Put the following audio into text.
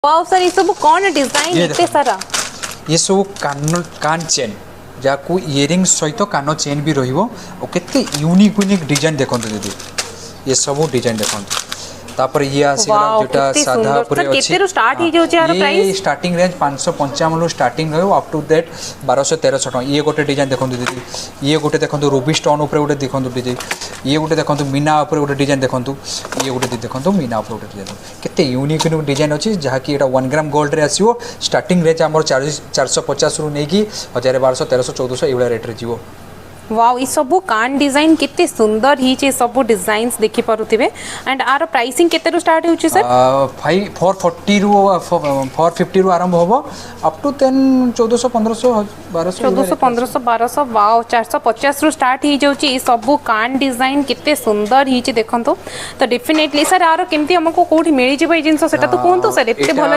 Wow sir ये सब कौन डिजाइन ये इतने सारा ये सब कान चेन जहाँ इयरिंग सहित कान चेन भी रहिबो और केते यूनिक यूनिक डिजाइन देखंतु दीदी ये सब डिजाइन देखंतु तापर ये आसीगला वाओ, जेटा कितनी साधा सुंदर। पूरे सर, अछि केते रो स्टार्ट ही जाउछ यार ये प्राइस? स्टार्टिंग रेंज 555 स्टार्टिंग रहयो अप टू दैट 1200-1300 टका ये गोटे डिजाइन देखंतु दीदी ये गोटे देखंतु रूबी स्टोन ऊपर गोटे देखंतु दीदी ये गोटे देखंतु मीना ऊपर गोटे डिजाइन देखंतु ये गोटे देखंतु मीना ऊपर गोटे डिजाइन केते यूनिक यूनिक डिजाइन अछि जहाँ कि एटा 1 ग्राम गोल्ड रे आसीओ स्टार्टिंग रेंज हमर 450 रु नेकी 1200 1300 1400 एवला रेट रे जीवो वाओ ये सब कान डिजाइन कितने सुंदर ही जे सब डिजाइन्स देखि पारुथिबे एंड आर प्राइसिंग केते रो स्टार्ट होउची सर 440 रु 450 रु आरंभ होबो अप टू 1400 1500 1200 1400 1500 1200 वाओ 450 रु स्टार्ट ही जाउची ये सब कान डिजाइन कितने सुंदर ही जे देखंतो तो डेफिनेटली सर आरो केमती हमको कोठी मिली जेबो ए जिंस सेटा तो कोन तो सर एते भलो